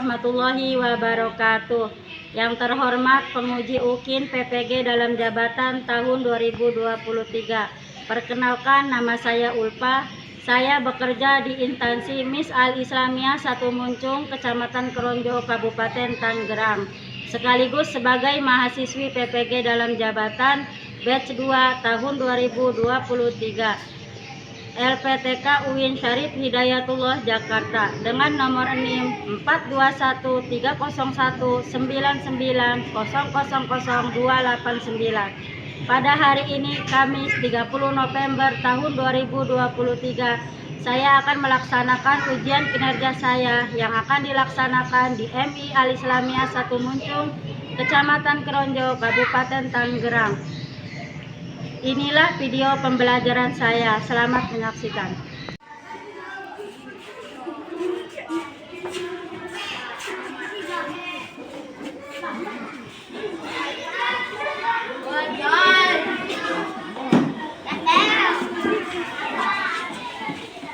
warahmatullahi wabarakatuh. Yang terhormat penguji UKIN PPG dalam jabatan tahun 2023. Perkenalkan, nama saya Ulfa. Saya bekerja di instansi Mis Al-Islamiyah 1 Muncung, Kecamatan Keronjo, Kabupaten Tangerang. Sekaligus sebagai mahasiswi PPG dalam jabatan batch 2 tahun 2023. LPTK UIN Syarif Hidayatullah Jakarta dengan nomor NIM 421300990000289. Pada hari ini Kamis 30 November tahun 2023, saya akan melaksanakan ujian kinerja saya yang akan dilaksanakan di MI Al-Islamiyah 1 Muncung, Kecamatan Keronjo, Kabupaten Tangerang. Inilah video pembelajaran saya. Selamat menyaksikan.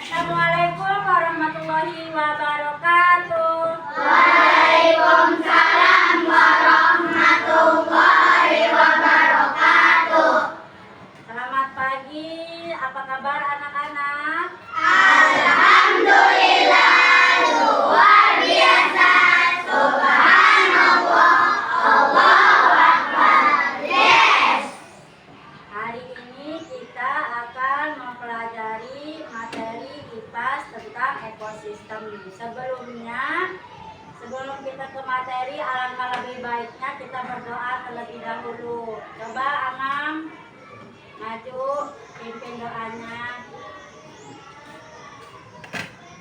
Assalamualaikum warahmatullahi wabarakatuh. Waalaikumsalam warahmatullahi wabarakatuh. Selamat pagi, apa kabar anak-anak? Alhamdulillah, luar biasa. Subhanallah, Allahu Akbar. Yes. Hari ini kita akan mempelajari materi IPAS tentang ekosistem. Sebelum kita ke materi, alangkah lebih baiknya kita berdoa terlebih dahulu. Coba Amam maju, pimpin doanya.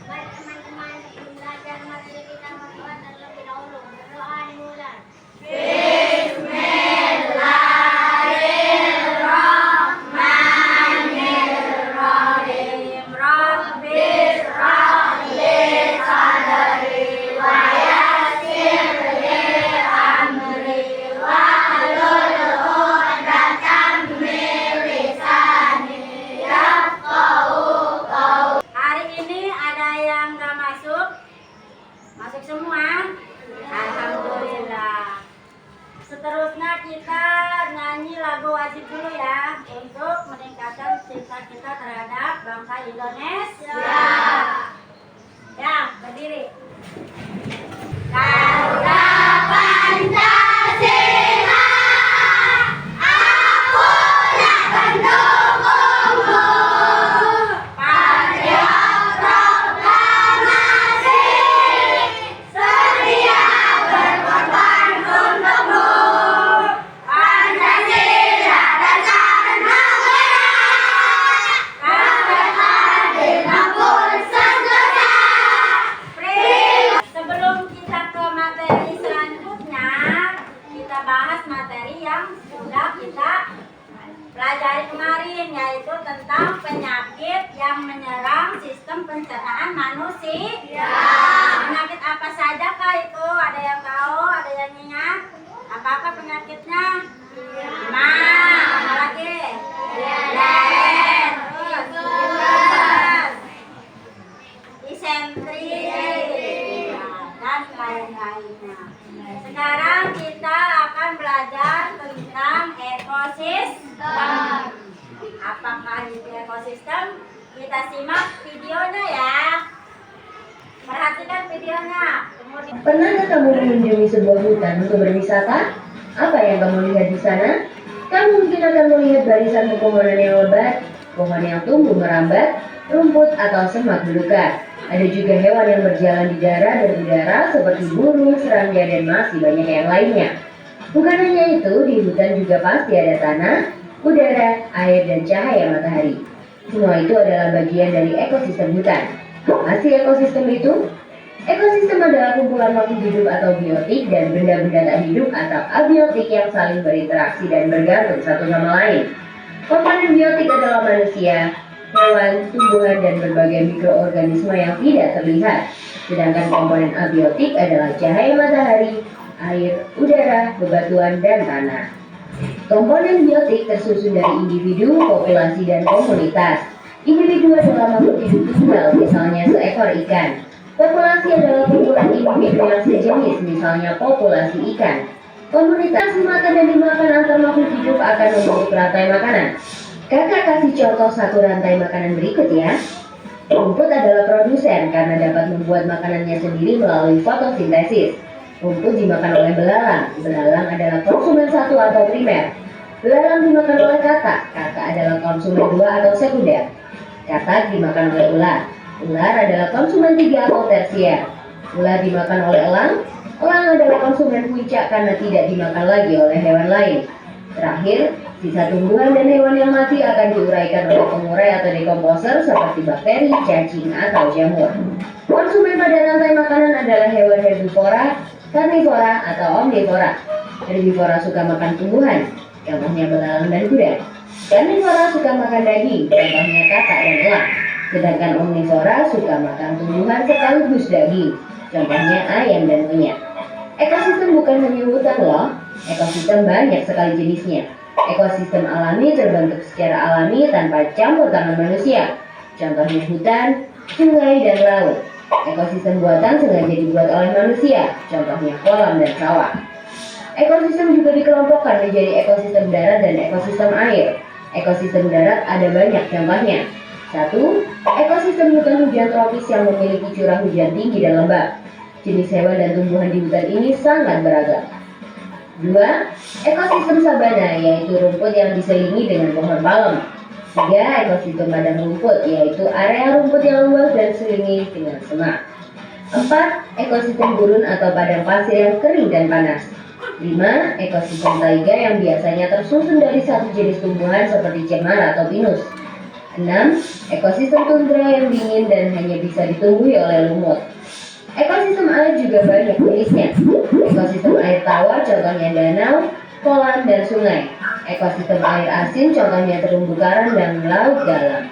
Baik teman-teman, belajar materi kita berdoa terlebih dahulu. Berdoa dimulai. Bismillahirrahmanirrahim. Rabbis shrah li sadri wa yassir li amri wahlul 'uqdatam min lisani yafqahu qawli. Hari ini ada yang nggak masuk? Masuk semua? Alhamdulillah. Seterusnya kita nyanyi lagu wajib dulu ya, untuk meningkatkan cinta kita terhadap bangsa Indonesia. Ya, berdiri. Garuda Pancasila, akulah pendukungmu. Patriot proklamasi, sedia berkorban untukmu. Pancasila dasar negara, sampai hadir maupun senjata. Sebelum kita ke materi selanjutnya, kita bahas materi yang sudah kita pelajari kemarin, yaitu tentang penyakit yang menyerang sistem pencernaan manusia. Penyakit apa saja kah itu? Ada yang tahu? Ada yang ingat? Apa-apa penyakitnya? Apa lagi? Disentri dan lain-lainnya. Sekarang kita akan belajar tentang ekosistem. Apakah itu ekosistem? Kita simak videonya ya. Perhatikan videonya. Kemudian Pernahkah kamu mengunjungi sebuah hutan untuk berwisata? Apa yang kamu lihat di sana? Kamu mungkin akan melihat barisan pepohonan yang lebat, pohon yang tumbuh merambat, rumput atau semak belukar. Ada juga hewan yang berjalan di darat dan udara seperti burung, serangga, dan masih banyak yang lainnya. Bukan hanya itu, di hutan juga pasti ada tanah, udara, air, dan cahaya matahari. Semua itu adalah bagian dari ekosistem hutan. Apa sih ekosistem itu? Ekosistem adalah kumpulan makhluk hidup atau biotik dan benda-benda tak hidup atau abiotik yang saling berinteraksi dan bergantung satu sama lain. Komponen biotik adalah manusia, hewan, tumbuhan, dan berbagai mikroorganisme yang tidak terlihat. Sedangkan komponen abiotik adalah cahaya matahari, air, udara, bebatuan, dan tanah. Komponen biotik tersusun dari individu, populasi, dan komunitas. Individu adalah makhluk hidup tunggal, misalnya seekor ikan. Populasi adalah kumpulan individu yang sejenis, misalnya populasi ikan. Komunitas makan dan dimakan antar makhluk hidup akan membentuk rantai makanan. Kakak kasih contoh satu rantai makanan berikut ya. Rumput adalah produsen karena dapat membuat makanannya sendiri melalui fotosintesis. Rumput dimakan oleh belalang. Belalang adalah konsumen satu atau primer. Belalang dimakan oleh katak. Katak adalah konsumen dua atau sekunder. Katak dimakan oleh ular. Ular adalah konsumen tiga atau tersier. Ular dimakan oleh elang. Elang adalah konsumen puncak karena tidak dimakan lagi oleh hewan lain. Terakhir, sisa tumbuhan dan hewan yang mati akan diuraikan oleh pengurai atau dekomposer seperti bakteri, cacing, atau jamur. Konsumen pada rantai makanan adalah hewan herbivora, karnivora, atau omnivora. Herbivora suka makan tumbuhan, contohnya belalang dan kuda. Karnivora suka makan daging, contohnya katak dan elang. Sedangkan omnivora suka makan tumbuhan sekaligus daging, contohnya ayam dan monyet. Ekosistem bukan hanya hutan loh, ekosistem banyak sekali jenisnya. Ekosistem alami terbentuk secara alami tanpa campur tangan manusia, contohnya hutan, sungai, dan laut. Ekosistem buatan sengaja dibuat oleh manusia, contohnya kolam dan sawah. Ekosistem juga dikelompokkan menjadi ekosistem darat dan ekosistem air. Ekosistem darat ada banyak contohnya. 1. Ekosistem hutan-hujan tropis yang memiliki curah hujan tinggi dan lembab. Jenis hewan dan tumbuhan di hutan ini sangat beragam. 2. Ekosistem sabana, yaitu rumput yang diselimuti dengan pohon palem. 3. Ekosistem padang rumput, yaitu area rumput yang luas dan diselimuti dengan semak. 4. Ekosistem gurun atau padang pasir yang kering dan panas. 5. Ekosistem taiga yang biasanya tersusun dari satu jenis tumbuhan seperti cemara atau pinus. 6. Ekosistem tundra yang dingin dan hanya bisa ditumbuhi oleh lumut. Ekosistem air juga banyak jenisnya. Ekosistem air tawar contohnya danau, kolam, dan sungai. Ekosistem air asin contohnya terumbu karang dan laut dalam.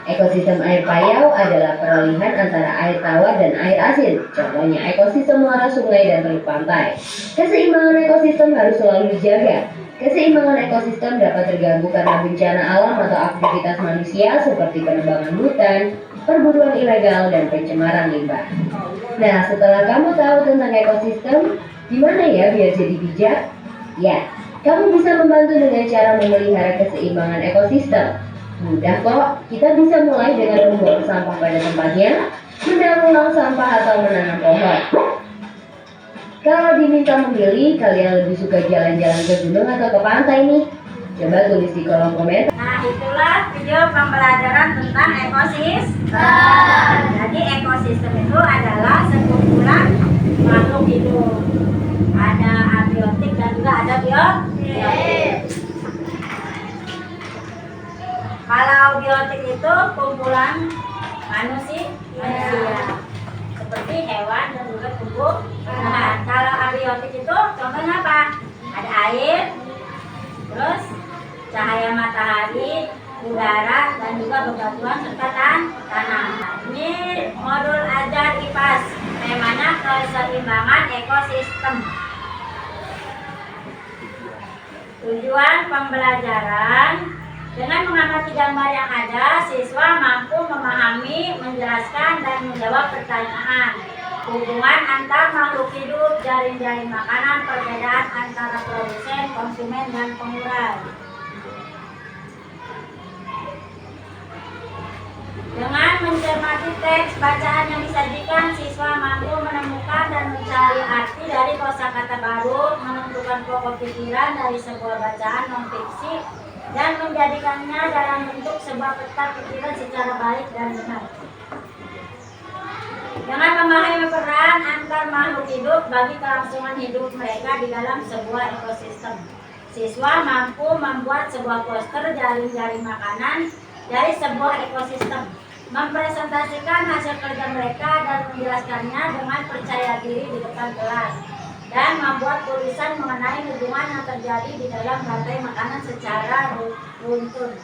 Ekosistem air payau adalah peralihan antara air tawar dan air asin, contohnya ekosistem muara sungai dan teluk pantai. Keseimbangan ekosistem harus selalu dijaga. Keseimbangan ekosistem dapat terganggu karena bencana alam atau aktivitas manusia seperti penebangan hutan, perburuan ilegal, dan pencemaran limbah. Nah, setelah kamu tahu tentang ekosistem, gimana ya biar jadi bijak? Ya, kamu bisa membantu dengan cara memelihara keseimbangan ekosistem. Mudah kok, kita bisa mulai dengan membuang sampah pada tempatnya, mendaur ulang sampah atau menanam pohon. Kalau diminta memilih, kalian lebih suka jalan-jalan ke gunung atau ke pantai nih? Coba tulis di kolom komentar. Nah, itulah video pembelajaran tentang ekosistem. Jadi ekosistem itu adalah sekumpulan makhluk hidup. Ada abiotik dan juga ada biotik. Kalau biotik itu kumpulan manusia, seperti hewan dan juga tumbuh. Nah, kalau abiotik itu contohnya apa? Ada air, terus cahaya matahari, udara, dan juga bebatuan serta tanah. Ini modul ajar IPAS, temanya keseimbangan ekosistem. Tujuan pembelajaran: dengan mengamati gambar yang ada, siswa mampu memahami, menjelaskan, dan menjawab pertanyaan. Hubungan antar makhluk hidup, jaring-jaring makanan, perbedaan antara produsen, konsumen, dan pengurai. Dengan mencermati teks bacaan yang disajikan, siswa mampu menemukan dan mencari arti dari kosakata baru, menentukan pokok pikiran dari sebuah bacaan non-fiksi, dan menjadikannya dalam bentuk sebuah peta pikiran secara baik dan benar. Dengan memahami peran antar makhluk hidup bagi kelangsungan hidup mereka di dalam sebuah ekosistem, siswa mampu membuat sebuah poster jaring-jaring makanan dari sebuah ekosistem, mempresentasikan hasil kerja mereka dan menjelaskannya dengan percaya diri di depan kelas, dan membuat tulisan mengenai hubungan yang terjadi di dalam rantai makanan secara runtun.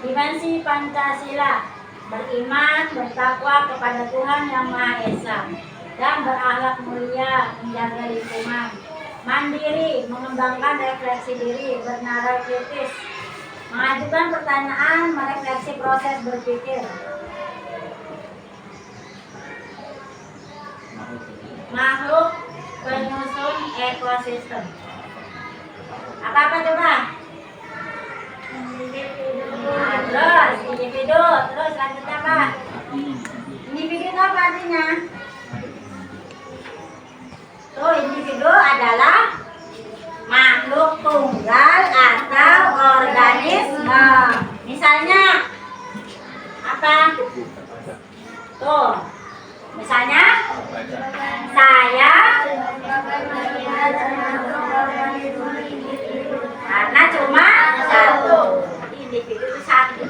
Dimensi Pancasila: beriman, bertakwa kepada Tuhan Yang Maha Esa, dan berakhlak mulia, menjaga lingkungan. Mandiri, mengembangkan refleksi diri, bernalar kritis, mengajukan pertanyaan, merefleksi proses berpikir. makhluk penyusun ekosistem. Apa-apa coba? Terus individu, terus lanjutnya apa? Individu itu apa artinya? Tuh, individu adalah makhluk tunggal atau organisme. Misalnya apa? Tuh, misalnya saya karena cuma satu. Individu itu satu.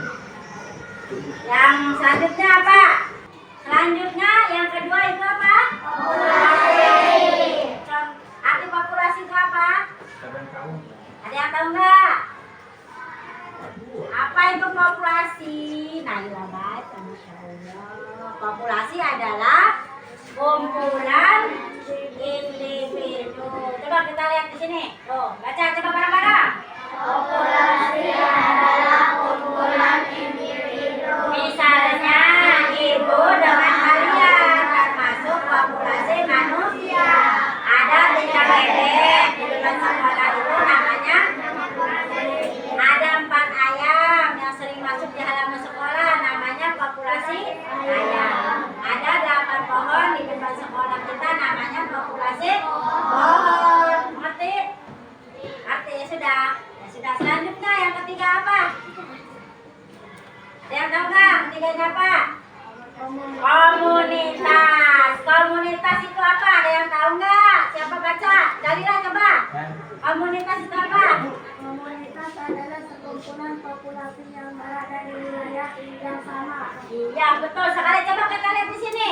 Yang selanjutnya apa? Selanjutnya yang kedua itu apa? Arti populasi itu apa? Ada yang tahu nggak? Apa itu populasi? Nah, ya baca, Masya Allah. Populasi adalah kumpulan individu. Coba kita lihat di sini. Tuh, baca coba bareng-bareng. Populasi adalah kumpulan individu. Misalnya ibu dengan kalian termasuk populasi manusia. Ada 3 bebek di depan sekolah itu namanya. Ada 4 ayam yang sering masuk di halaman sekolah namanya populasi ayam. Ada 8 pohon di depan sekolah kita namanya populasi pohon. Ngerti? Ngerti ya sudah. Ya sudah, selanjutnya yang ketiga apa? Ada yang tahu nggak? Ketiganya apa? Komunitas. Komunitas itu apa? Ada yang tahu nggak? Siapa baca? Dalila coba. Komunitas itu apa? Komunitas adalah sekumpulan populasi yang berada di wilayah yang sama. Iya betul sekali. Coba kita lihat di sini.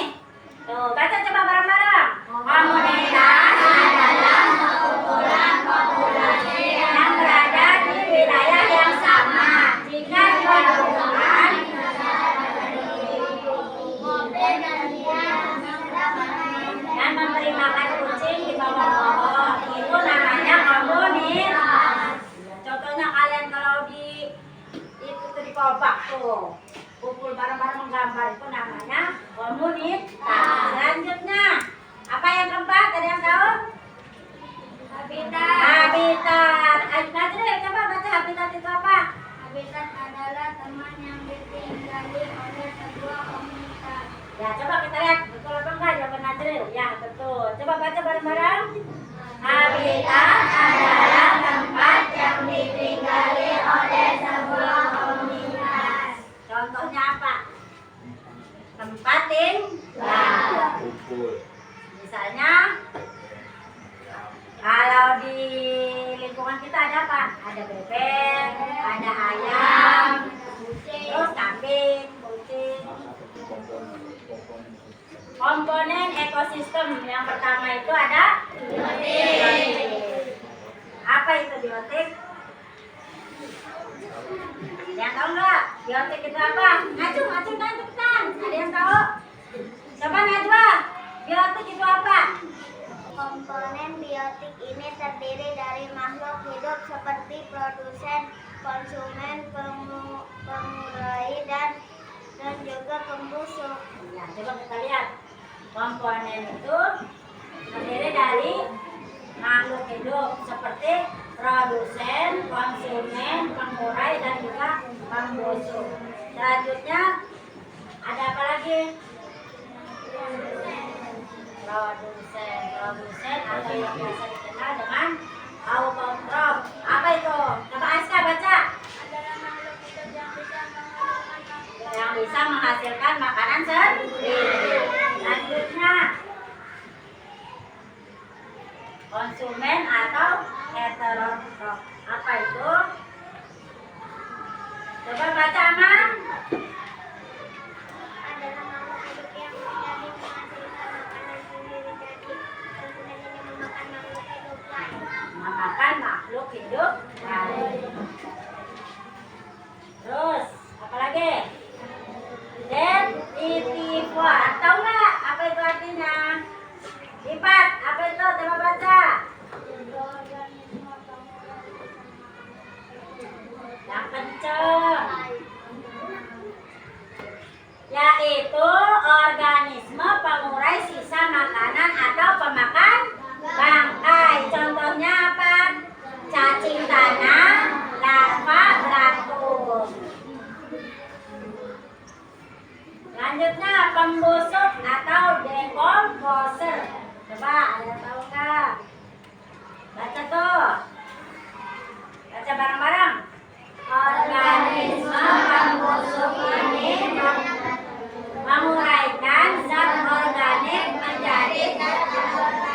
Tuh baca coba bareng-bareng. Komunitas adalah sekumpulan populasi yang berada di wilayah yang sama. Jika dikumpulkan dan memberi makan kucing di bawah pohon, itu namanya komunitas. Contohnya kalian kalau di itu di kobak tuh kumpul bareng-bareng menggambar itu namanya komunitas. Selanjutnya apa yang keempat? Ada yang tahu? Habitat. Habitat. Najril coba baca habitat itu apa? Habitat adalah teman yang ditinggali oleh sebuah komunitas. Ya coba kita lihat betul apa enggak jawaban Najril. Ya betul. Coba baca bareng-bareng. Habitat adalah tempat yang ditinggali oleh sebuah komunitas. Contohnya apa? Tempat tinggal. Misalnya kalau di lingkungan kita ada apa? Ada bebek, ada ayam, terus kambing, kucing. Komponen ekosistem yang pertama itu ada biotik. Apa itu biotik? Yang tahu nggak? Biotik itu apa? Ngacung kan cepetan. Ada yang tahu? Coba Najwa. Biotik itu apa? Komponen biotik ini terdiri dari makhluk hidup seperti produsen, konsumen, pengurai, dan juga pembusuk. Ya, coba kita lihat. Komponen itu terdiri dari makhluk hidup seperti produsen, konsumen, pengurai, dan juga pembusuk. Selanjutnya ada apa lagi? Produsen atau yang biasa dikenal dengan autotrof. Apa itu? Coba Aska baca. Adalah makhluk hidup Yang bisa menghasilkan makanan sendiri. Selanjutnya konsumen atau heterotrof. Apa itu? Coba baca Aman. adalah makhluk hidup yang menjadi menghasilkan makanan sendiri. Jadi konsumen ini memakan makhluk hidup lain. Memakan makhluk hidup lain. Terus apa lagi? Dentitivore. Tahu nggak apa itu artinya? Lipat. Apa itu? Coba baca. Yang kenceng. Yaitu organisme pengurai sisa makanan atau Selanjutnya pembusuk atau dekomposer. Coba ada yang tahu nggak? Baca tuh. Baca bareng-bareng. Organisme pembusuk ini menguraikan zat organik menjadi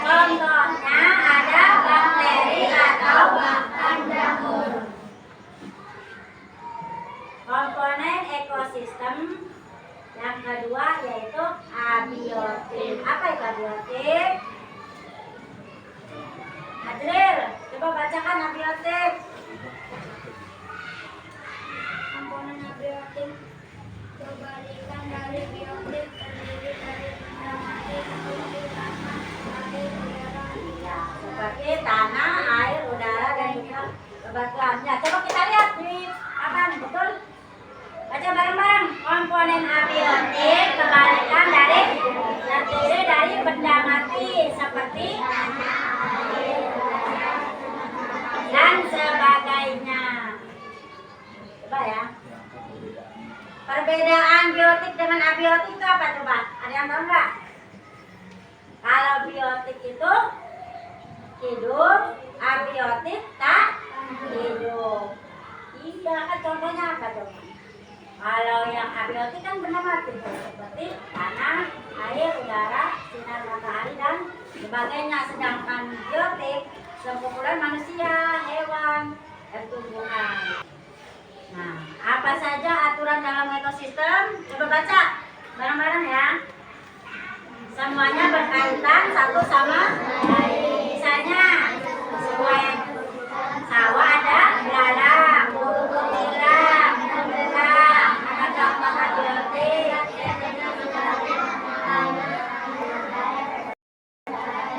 contohnya ada bakteri atau bahkan jamur. Komponen ekosistem yang kedua yaitu abiotik. Apa itu abiotik? Adril, coba bacakan abiotik. Komponen abiotik berbalikan dari biotik terdiri dari benda mati seperti tanah, air, udara. Ya, seperti tanah, air, udara dan juga bebatuan. Ya, coba kita lihat di apa betul? Baca bareng-bareng. Komponen abiotik kebalikan dari terdiri dari benda mati seperti dan sebagainya. Coba ya. Perbedaan biotik dengan abiotik itu apa coba? Ada yang tahu nggak? Kalau biotik itu hidup, abiotik tak hidup. Iya kan contohnya apa coba? Kalau yang abiotik kan benda mati seperti tanah, air, udara, sinar matahari dan sebagainya. Sedangkan biotik sekumpulan manusia, hewan, dan tumbuhan. Nah, apa saja aturan dalam ekosistem? Coba baca bareng-bareng ya. Semuanya berkaitan satu sama lain. Misalnya, sesuai sawah ada belalang, burung tilang, belang, ada contoh abiotik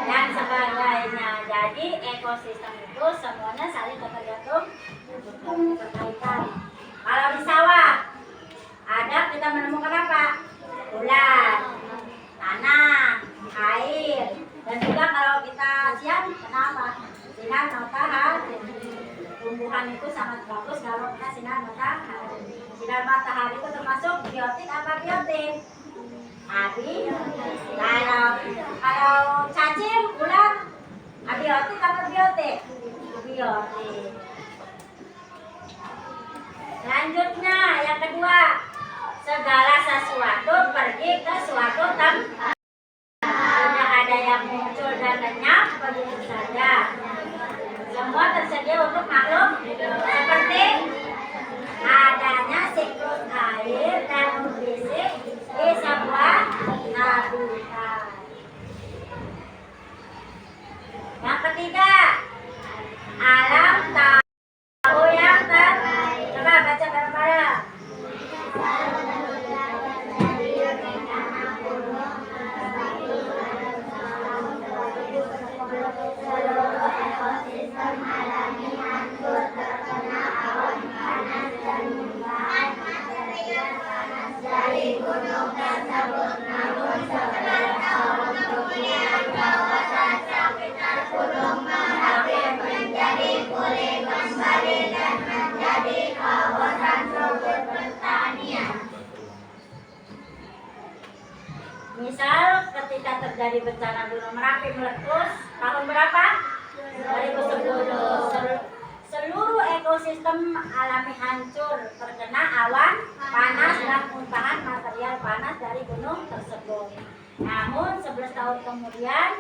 dan sebagainya. Jadi ekosistem itu semuanya saling bergantung, berkaitan. Kalau di sawah ada kita menemukan apa? Ular, tanah, air, dan juga kalau kita siang kenapa? Sinar matahari. Tumbuhan itu sangat bagus kalau kita sinar matahari. Sinar matahari itu termasuk biotik apa biotik? Kalau cacing, ular, abiotik apa biotik? Biotik. Selanjutnya yang kedua, segala sesuatu pergi ke suatu tempat. Tidak ada yang muncul dan lenyap begitu saja. Semua tersedia untuk makhluk seperti adanya siklus air dan nutrisi di sebuah habitat. Yang ketiga, alam tahu yang terbaik. Coba baca bareng-bareng. Ekosistem alami hancur terkena awan panas dan limbah material panas dari gunung tersebut. Namun setelah tahun kemudian kawasan sekitar Gunung Merapi menjadi pulih kembali dan menjadi kawasan subur pertanian. Misal ketika terjadi bencana Gunung Merapi meletus tahun berapa? 2010. Seluruh ekosistem alami hancur terkena awan panas dan muntahan material panas dari gunung tersebut. Namun 11 tahun kemudian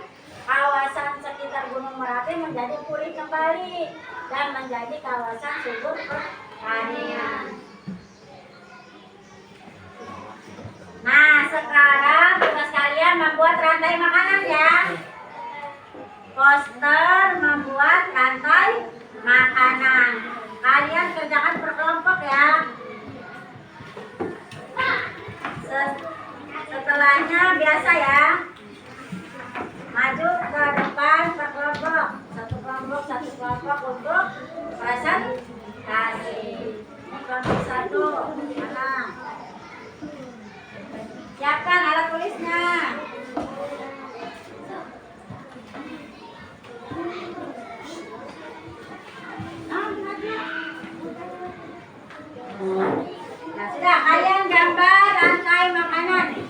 kawasan sekitar Gunung Merapi menjadi pulih kembali dan menjadi kawasan subur pertanian. Nah, sekarang tugas kalian membuat rantai makanan ya. Poster membuat rantai makanan. Kalian kerjakan berkelompok ya. Setelahnya biasa ya. Maju ke depan berkelompok. Satu kelompok untuk presentasi. Kelompok satu. Mana? Siapkan alat tulisnya. Nah, sudah kalian gambar rantai makanan.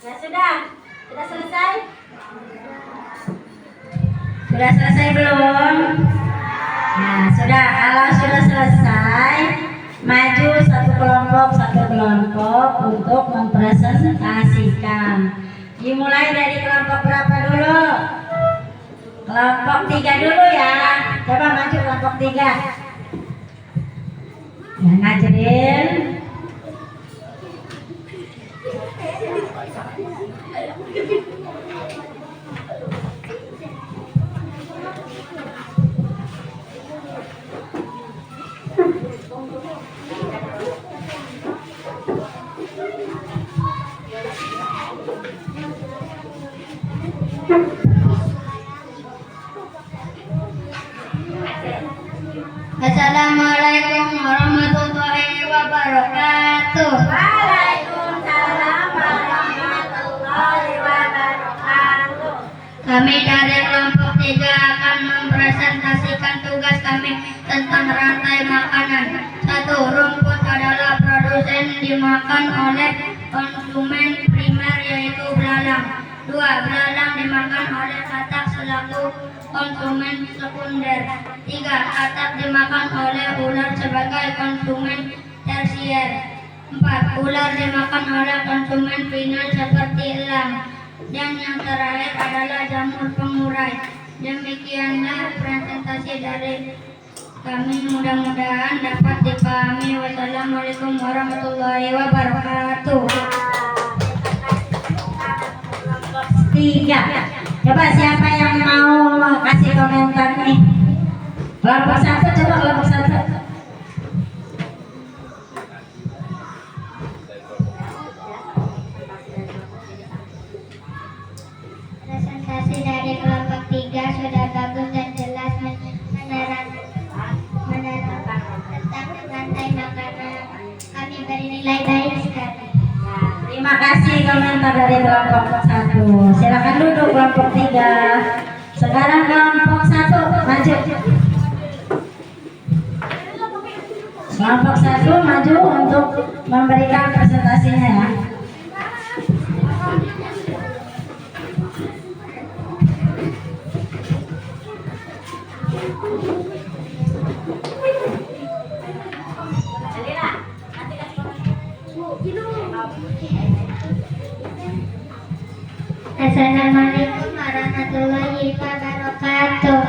Ya sudah selesai? Sudah selesai belum? Nah, sudah. Kalau sudah selesai, maju satu kelompok untuk mempresentasikan. Dimulai dari kelompok berapa dulu? Kelompok 3 dulu ya. Coba maju kelompok 3. Ya, ngajarin. Assalamualaikum warahmatullahi wabarakatuh. Waalaikumsalam warahmatullahi wabarakatuh. Kami dari kelompok 3 akan mempresentasikan tugas kami tentang rantai makanan. 1. Rumput adalah produsen dimakan oleh konsumen primer yaitu belalang. 2. Belalang dimakan oleh katak selaku konsumen sekunder. 3. Katak dimakan oleh ular sebagai konsumen tersier. 4. Ular dimakan oleh konsumen final seperti elang. Dan yang terakhir adalah jamur pengurai. Demikianlah presentasi dari kami, mudah-mudahan dapat dipahami. Wassalamualaikum warahmatullahi wabarakatuh. 3. Coba siapa yang mau kasih komentar nih? Kelompok 1, coba kelompok 1. Presentasi dari kelompok 3 sudah bagus dan jelas menerangkan tentang rantai makanan. Kami beri nilai baik sekali. Terima kasih komentar dari kelompok 1. Silakan duduk kelompok 3. Sekarang kelompok 1 maju. Kelompok 1 maju untuk memberikan presentasinya ya. Assalamualaikum warahmatullahi wabarakatuh.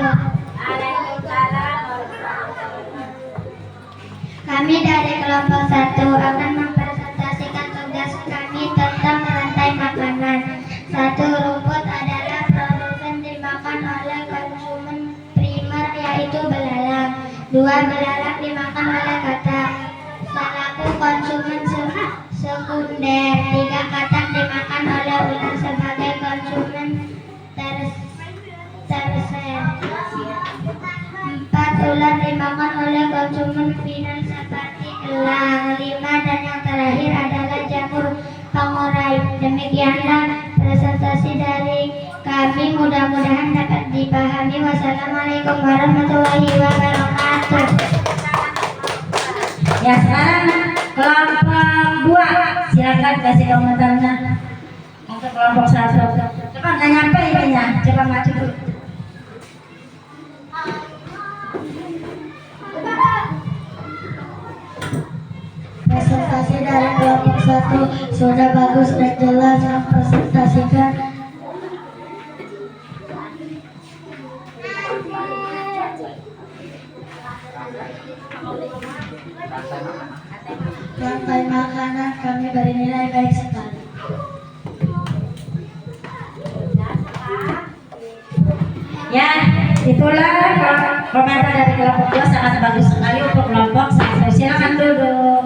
Kami dari kelompok 1 akan mempresentasikan tugas kami tentang rantai makanan. 1. Rumput adalah produsen dimakan oleh konsumen primer yaitu belalang. 2. Belalang dimakan oleh katak selaku konsumen sekunder. 3. Katak dimakan oleh ular sebagai konsumen tersier. 4. Ular dimakan oleh konsumen final seperti elang. 5. Dan yang terakhir adalah jamur pengurai. Demikianlah presentasi dari kami, mudah-mudahan dapat dipahami. Wassalamualaikum warahmatullahi wabarakatuh. Ya, sekarang kelompok 2. Silakan kasih komentarnya. Untuk kelompok 1. Coba nggak nyampe ininya. Coba maju dulu. Presentasi dari kelompok 1 sudah bagus dan jelas mempresentasikan Rantai makanan kami beri nilai baik sekali. Ya, itulah komentar dari kelompok 2 sangat bagus sekali untuk kelompok 1. Silakan duduk.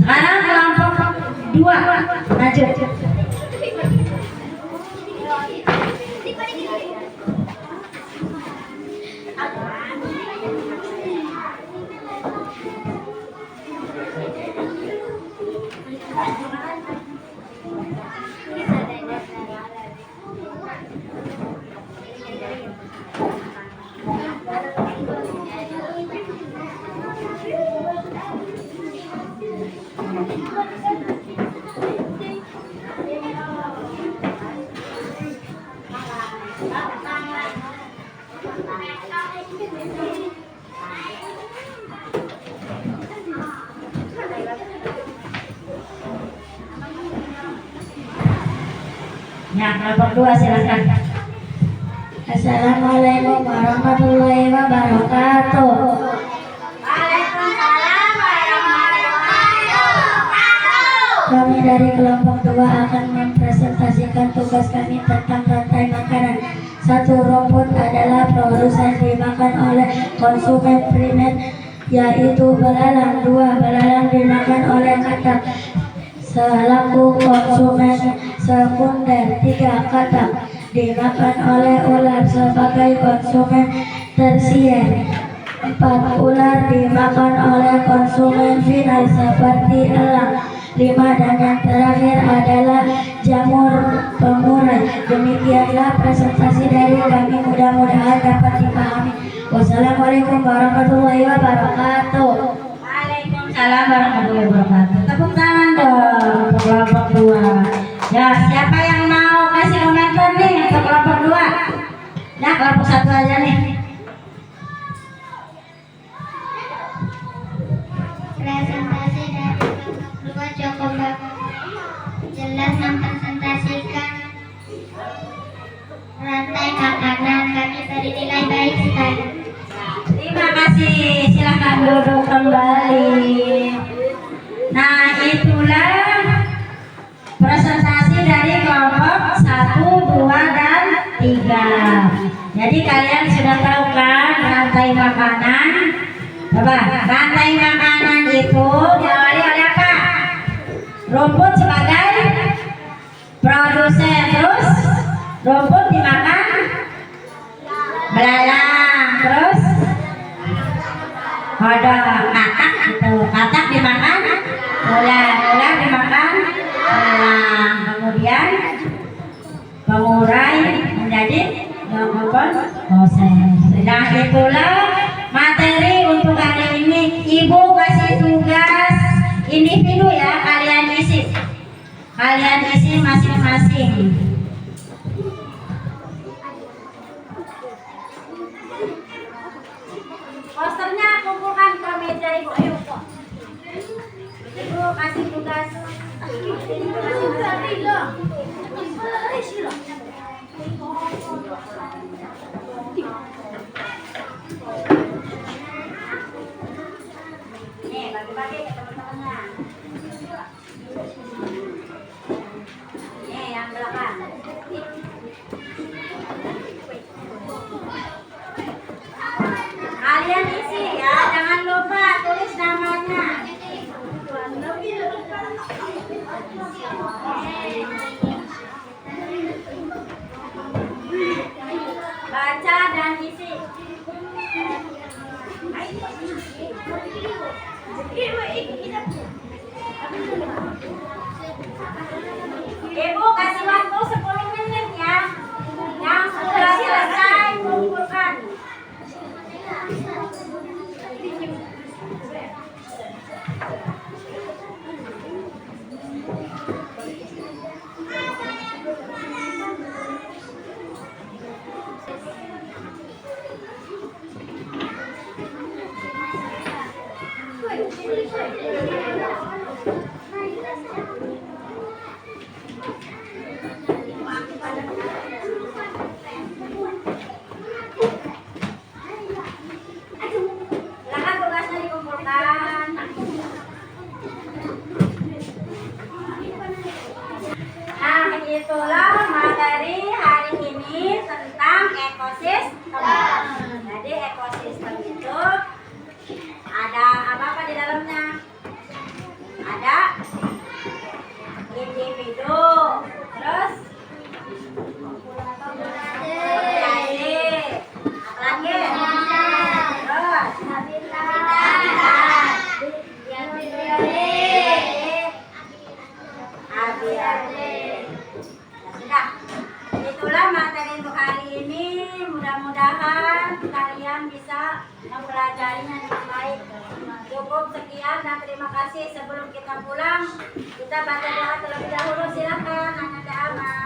Sekarang kelompok 2 maju. Ya, kelompok 2 silakan. Assalamualaikum warahmatullahi wabarakatuh. Waalaikumsalam warahmatullahi wabarakatuh. Kami dari kelompok 2 akan mempresentasikan tugas kami tentang rantai makanan. 1. Rumput adalah produsen dimakan oleh konsumen primer, yaitu belalang. 2. Belalang dimakan oleh katak selaku konsumen sekunder. 3. Katak dimakan oleh ular sebagai konsumen tersier. 4. Ular dimakan oleh konsumen final seperti elang. 5. Dan yang terakhir adalah jamur pengurai. Demikianlah presentasi dari kami, mudah-mudahan dapat dipahami. Wassalamualaikum warahmatullahi wabarakatuh. Waalaikumsalam warahmatullahi wabarakatuh. Tepuk tangan dong untuk kelompok 2. Ya, siapa yang mau kasih komentar nih untuk kelompok 2? Nah, kelompok 1 aja nih. Presentasi dari kelompok 2 cukup jelas mempresentasikan rantai makanan. Kami beri nilai baik sekali. Terima kasih. Silakan duduk kembali. Nah, itulah presentasi dari kelompok 1, 2, dan 3. Jadi kalian sudah tahu kan rantai makanan? Coba, rantai makanan itu diawali oleh apa? Rumput sebagai produsen, terus rumput dimakan belalang, terus ada katak gitu, katak dimakan ular, ular dimakan belalang, kemudian pengurai menjadi konsen. Nah, itulah materi untuk hari ini. Ibu kasih tugas individu ya, kalian isi masing-masing. Posternya kumpulkan ke meja ibu. Ayo kok. Ibu kasih tugas. Nih, bagi-bagi ke teman-temannya. Nih, yang belakang. Kalian isi ya, jangan lupa tulis namanya. Baca dan isi. Ibu kasih waktu 10 menit ya. Yang sudah selesai kumpulkan. materi hari ini tentang ekosistem. Jadi ekosistem itu ada apa di dalamnya? Ada individu, terus populasi, apalagi? Terus habitat. Sudah, itulah materi untuk hari ini. Mudah-mudahan kalian bisa mempelajarinya dengan baik. Cukup sekian dan terima kasih. Sebelum kita pulang, kita baca doa terlebih dahulu. Silakan, Anak Ama.